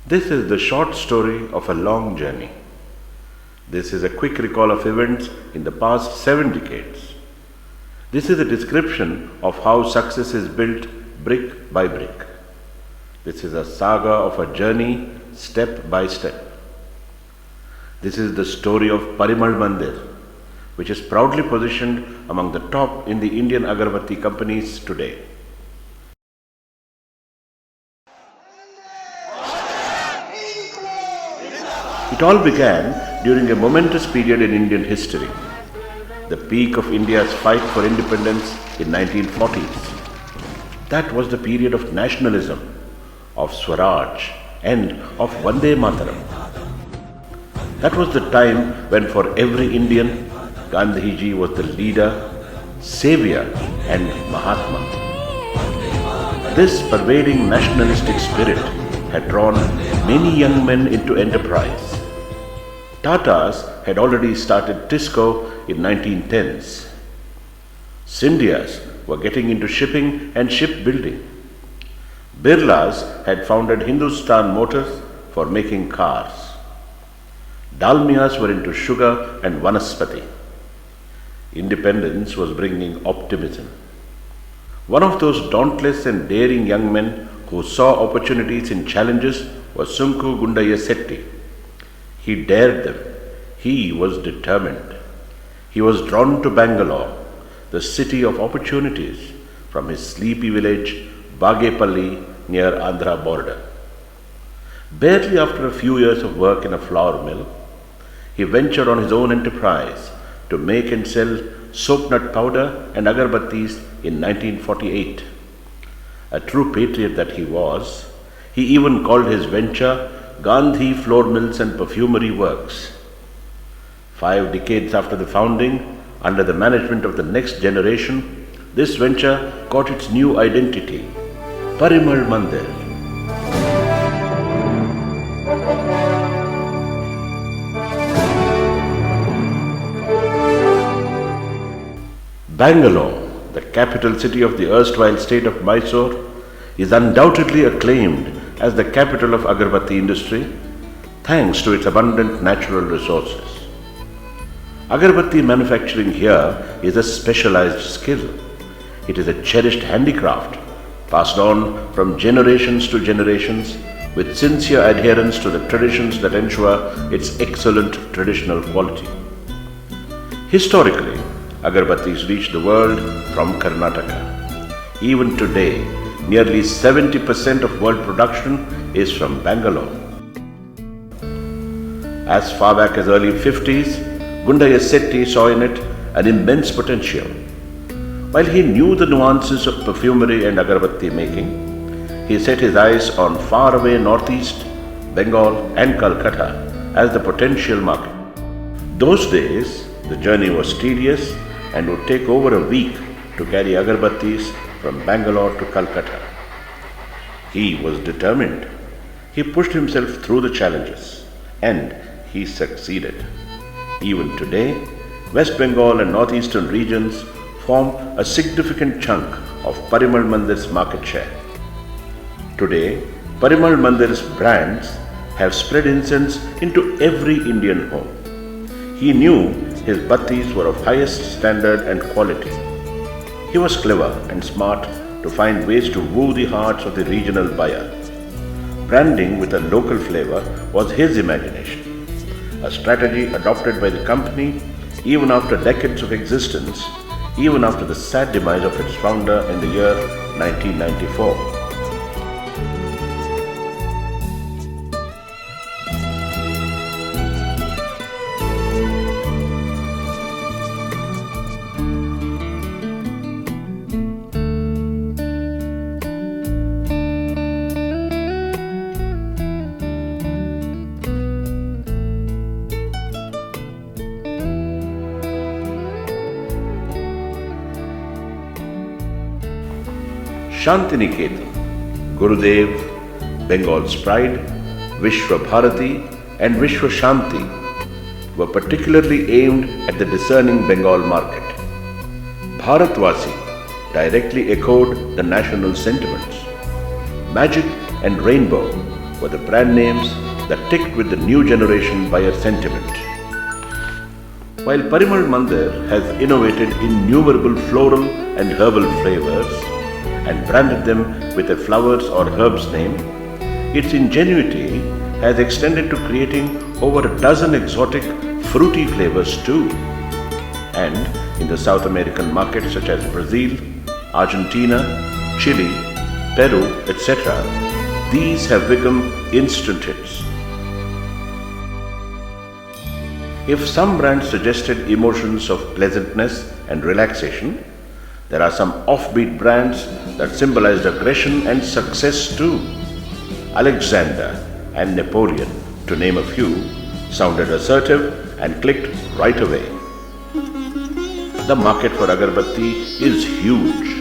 This is the short story of a long journey. This is a quick recall of events in the past 7 decades. This is a description of how success is built brick by brick. This is a saga of a journey step by step. This is the story of Parimal Mandir, which is proudly positioned among the top in the Indian agarbatti companies today. It all began during a momentous period in Indian history, the peak of India's fight for independence in 1940s. That was the period of nationalism, of Swaraj and of Vande Mataram. That was the time when for every Indian, Gandhiji was the leader, savior and Mahatma. This pervading nationalistic spirit had drawn many young men into enterprise. Tatas had already started Tisco in 1910s. Scindias were getting into shipping and shipbuilding. Birlas had founded Hindustan Motors for making cars. Dalmias were into sugar and vanaspati. Independence was bringing optimism. One of those dauntless and daring young men who saw opportunities in challenges was Sunku Gundaya Setti. He dared them. He was determined. He was drawn to Bangalore, the city of opportunities, from his sleepy village, Bagepalli, near Andhra border. Barely after a few years of work in a flour mill, he ventured on his own enterprise to make and sell soap nut powder and agarbattis in 1948. A true patriot that he was, he even called his venture Gandhi Flour Mills and Perfumery Works. 5 decades after the founding, under the management of the next generation, this venture got its new identity, Parimal Mandir. Bangalore, the capital city of the erstwhile state of Mysore, is undoubtedly acclaimed as the capital of agarbatti industry thanks to its abundant natural resources. Agarbatti manufacturing here is a specialized skill. It is a cherished handicraft passed on from generations to generations with sincere adherence to the traditions that ensure its excellent traditional quality. Historically, agarbattis reached the world from Karnataka. Even today, nearly 70% of world production is from Bangalore. As far back as early 50s, Gundaya Setti saw in it an immense potential. While he knew the nuances of perfumery and agarbatti making, he set his eyes on faraway northeast, Bengal and Calcutta as the potential market. Those days, the journey was tedious and would take over a week to carry agarbattis from Bangalore to Calcutta. He was determined. He pushed himself through the challenges and he succeeded. Even today, West Bengal and northeastern regions form a significant chunk of Parimal Mandir's market share. Today, Parimal Mandir's brands have spread incense into every Indian home. He knew his battis were of highest standard and quality. He was clever and smart to find ways to woo the hearts of the regional buyer. Branding with a local flavor was his imagination, a strategy adopted by the company even after decades of existence, even after the sad demise of its founder in the year 1994. Shantiniketan, Gurudev, Bengal's pride, Vishwa Bharati and Vishwa Shanti were particularly aimed at the discerning Bengal market. Bharatvasi directly echoed the national sentiments. Magic and rainbow were the brand names that ticked with the new generation buyer sentiment. While Parimal Mandir has innovated innumerable floral and herbal flavors and branded them with a flowers or herbs name, its ingenuity has extended to creating over a dozen exotic fruity flavors too. And in the South American markets such as Brazil, Argentina, Chile, Peru, etc., these have become instant hits. If some brands suggested emotions of pleasantness and relaxation, there are some offbeat brands that symbolized aggression and success too. Alexander and Napoleon, to name a few, sounded assertive and clicked right away. The market for agarbatti is huge.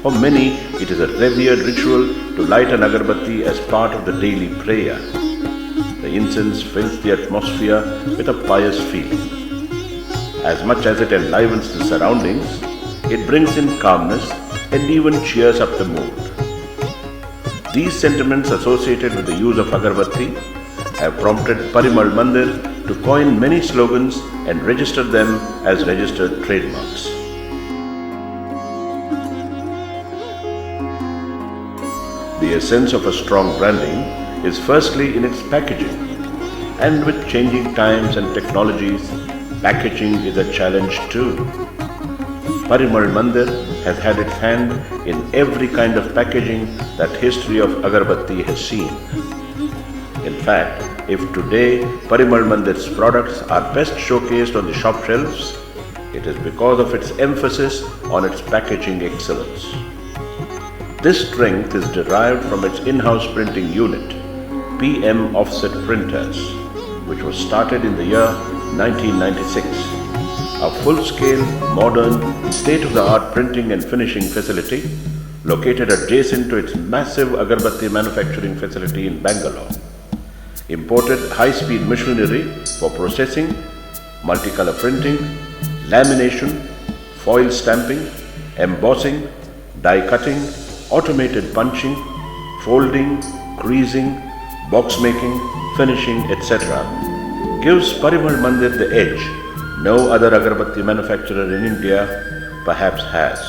For many, it is a revered ritual to light an agarbatti as part of the daily prayer. The incense fills the atmosphere with a pious feeling. As much as it enlivens the surroundings, it brings in calmness and even cheers up the mood. These sentiments associated with the use of agarbatti have prompted Parimal Mandir to coin many slogans and register them as registered trademarks. The essence of a strong branding is firstly in its packaging, and with changing times and technologies, packaging is a challenge too. Parimal Mandir has had its hand in every kind of packaging that history of agarbatti has seen. In fact, if today Parimal Mandir's products are best showcased on the shop shelves, it is because of its emphasis on its packaging excellence. This strength is derived from its in-house printing unit, PM Offset Printers, which was started in the year 1996. A full-scale, modern, state-of-the-art printing and finishing facility located adjacent to its massive agarbatti manufacturing facility in Bangalore. Imported high-speed machinery for processing, multicolor printing, lamination, foil stamping, embossing, die cutting, automated punching, folding, creasing, box making, finishing, etc. gives Parimal Mandir the edge no other agarbatti manufacturer in India perhaps has.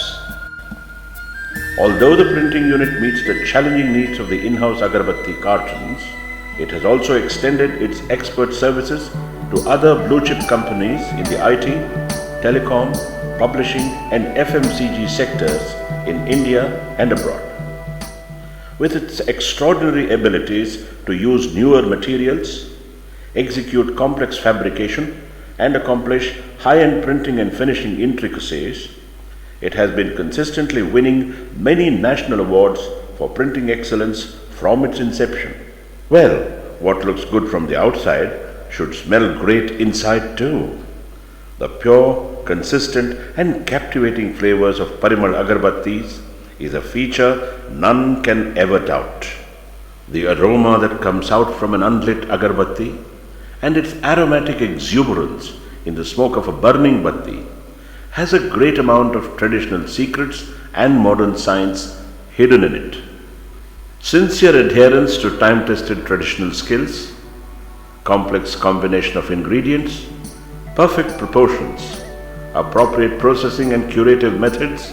Although the printing unit meets the challenging needs of the in-house agarbatti cartons, it has also extended its expert services to other blue-chip companies in the IT, telecom, publishing and FMCG sectors in India and abroad. With its extraordinary abilities to use newer materials, execute complex fabrication, and accomplish high-end printing and finishing intricacies, it has been consistently winning many national awards for printing excellence from its inception. Well, what looks good from the outside should smell great inside too. The pure, consistent, and captivating flavors of Parimal agarbattis is a feature none can ever doubt. The aroma that comes out from an unlit agarbatti and its aromatic exuberance in the smoke of a burning batti has a great amount of traditional secrets and modern science hidden in it. Sincere adherence to time-tested traditional skills, complex combination of ingredients, perfect proportions, appropriate processing and curative methods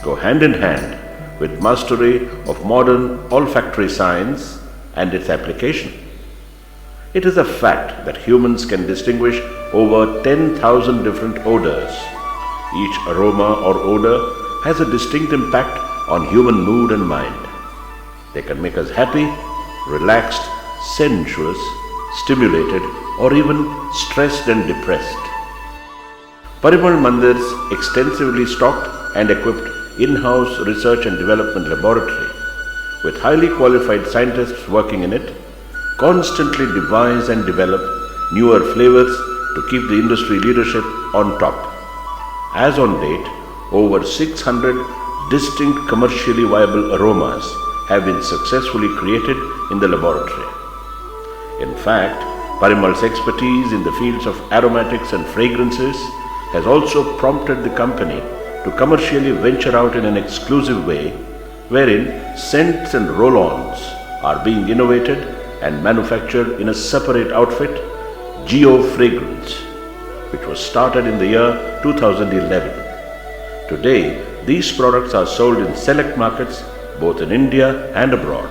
go hand in hand with mastery of modern olfactory science and its application. It is a fact that humans can distinguish over 10,000 different odors. Each aroma or odor has a distinct impact on human mood and mind. They can make us happy, relaxed, sensuous, stimulated, or even stressed and depressed. Parimal Mandir's extensively stocked and equipped in-house research and development laboratory, with highly qualified scientists working in it, constantly devise and develop newer flavors to keep the industry leadership on top. As on date, over 600 distinct commercially viable aromas have been successfully created in the laboratory. In fact, Parimal's expertise in the fields of aromatics and fragrances has also prompted the company to commercially venture out in an exclusive way, wherein scents and roll-ons are being innovated and manufactured in a separate outfit, Geo Fragrance, which was started in the year 2011. Today, these products are sold in select markets both in India and abroad.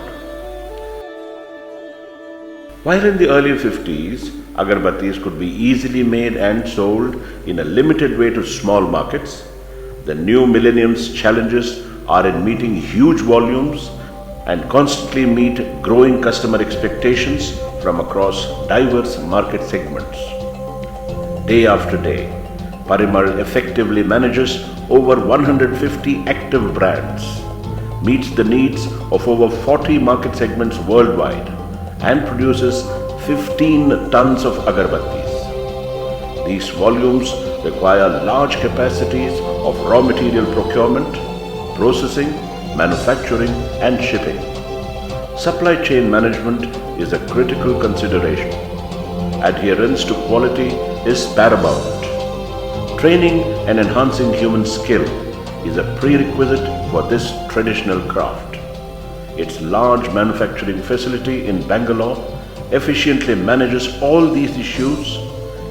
While in the early 50s, agarbattis could be easily made and sold in a limited way to small markets, the new millennium's challenges are in meeting huge volumes and constantly meet growing customer expectations from across diverse market segments. Day after day, Parimal effectively manages over 150 active brands, meets the needs of over 40 market segments worldwide, and produces 15 tons of agarbattis. These volumes require large capacities of raw material procurement, processing, manufacturing, and shipping. Supply chain management is a critical consideration. Adherence to quality is paramount. Training and enhancing human skill is a prerequisite for this traditional craft. Its large manufacturing facility in Bangalore efficiently manages all these issues,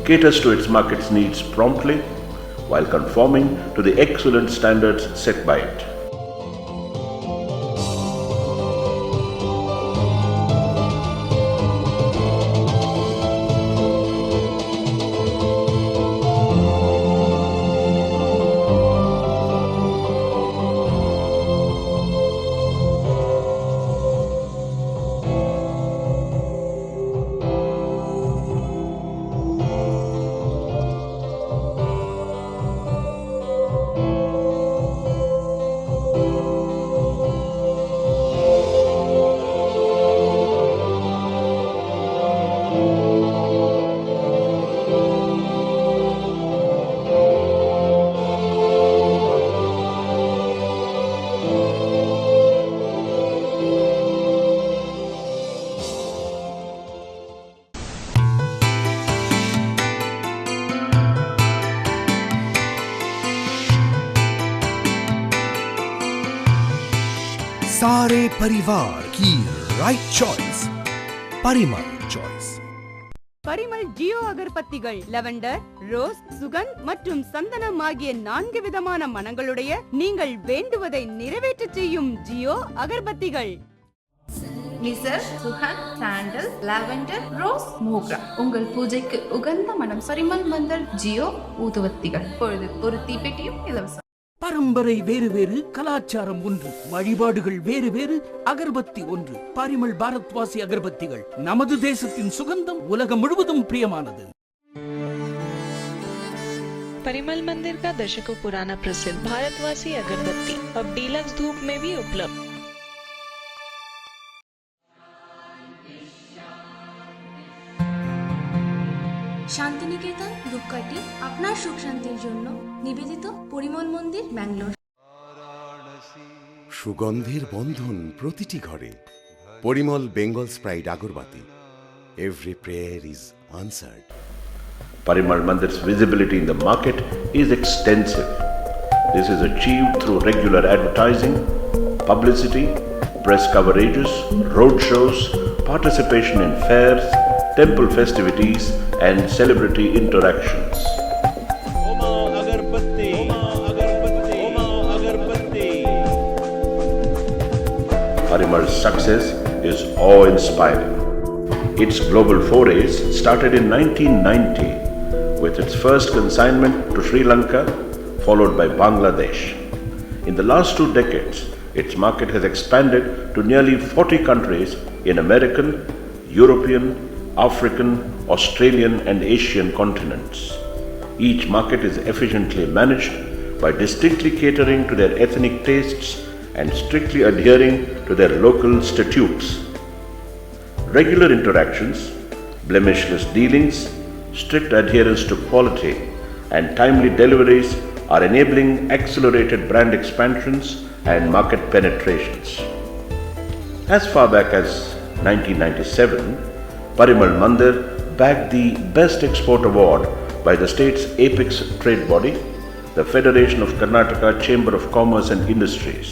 caters to its market's needs promptly, while conforming to the excellent standards set by it. सारे परिवार की right choice Parimal choice Parimal Jio அகர்பத்திகள் lavender, rose, Sugandh மற்றும் சந்தனம் ஆகிய 4 விதமான மணங்களுடைய நீங்கள் வேண்டுவதை நிறைவேற்ற செய்யும் ஜியோ அகர்பத்திகள். மிசர், Sugandh, sandal, lavender, rose, mogra. உங்கள் பூஜைக்கு உகந்த மனம் பரிமல் மந்தர் ஜியோ ஊதுவத்திகள். பொழுது ஒரு தீப்பெட்டியும் இலவசம். பரம்பரை வேறு வேறு, கலாச்சாரம் ஒன்று, வழிபாடுகள் வேறு வேறு, அகர்பத்தி ஒன்று. பரிமல் பாரத்வாசி அகர்பத்திகள் நமது தேசத்தின் சுகந்தம் உலகம் முழுவதும் பிரியமானது. परिमल मंदिर का दशकों पुराना प्रसिद्ध भारतवासी अगरबत्ती अब डीलक्स धूप में भी उपलब्ध। শান্তিনিকেতন ধূপকাঠি আপনার সুখ শান্তির জন্য নিবেদিত পরিমল মন্দির ব্যাঙ্গালোর। সুগন্ধের বন্ধন প্রতিটি ঘরে। পরিমল বেঙ্গল স্প্রাইড আগরবাতি। Every prayer is answered. Parimal Mandir's visibility in the market is extensive. This is achieved through regular advertising, publicity, press coverages, road shows, participation in fairs, temple festivities, and celebrity interactions. Parimal's success is awe-inspiring. Its global forays started in 1990 with its first consignment to Sri Lanka, followed by Bangladesh. In the last 2 decades, its market has expanded to nearly 40 countries in American, European, African, Australian and Asian continents. Each market is efficiently managed by distinctly catering to their ethnic tastes and strictly adhering to their local statutes. Regular interactions, blemishless dealings, strict adherence to quality and timely deliveries are enabling accelerated brand expansions and market penetrations. As far back as 1997, Parimal Mandir bagged the Best Export Award by the state's apex trade body, the Federation of Karnataka Chamber of Commerce and Industries.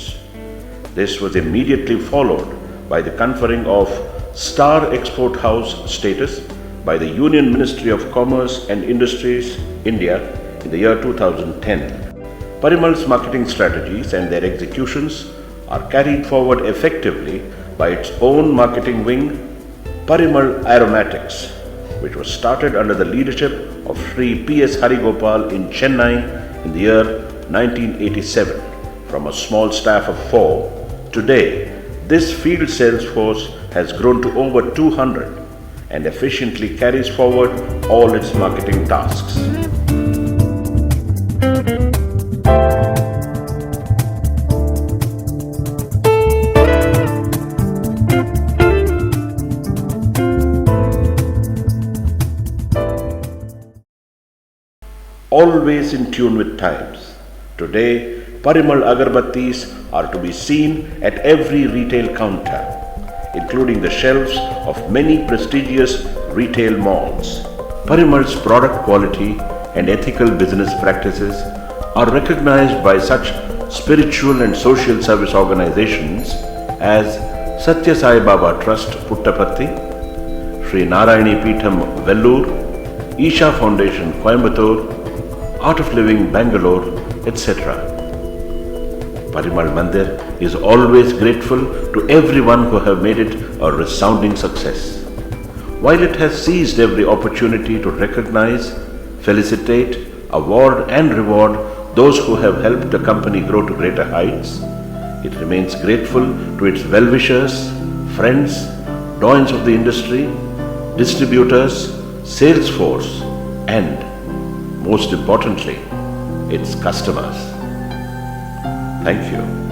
This was immediately followed by the conferring of Star Export House status by the Union Ministry of Commerce and Industries, India, in the year 2010. Parimal's marketing strategies and their executions are carried forward effectively by its own marketing wing, Parimal Aromatics, which was started under the leadership of Sri P.S. Harigopal in Chennai in the year 1987 from a small staff of 4. Today, this field sales force has grown to over 200 and efficiently carries forward all its marketing tasks. Always in tune with times. Today, Parimal Agarbattis are to be seen at every retail counter, including the shelves of many prestigious retail malls. Parimal's product quality and ethical business practices are recognized by such spiritual and social service organizations as Satya Sai Baba Trust Puttaparthi, Sri Narayani Peetham Vellur, Isha Foundation Coimbatore, Art of Living Bangalore, etc. Parimal Mandir is always grateful to everyone who have made it a resounding success. While it has seized every opportunity to recognize, felicitate, award and reward those who have helped the company grow to greater heights, it remains grateful to its well-wishers, friends, doyens of the industry, distributors, sales force and, most importantly, its customers. Thank you.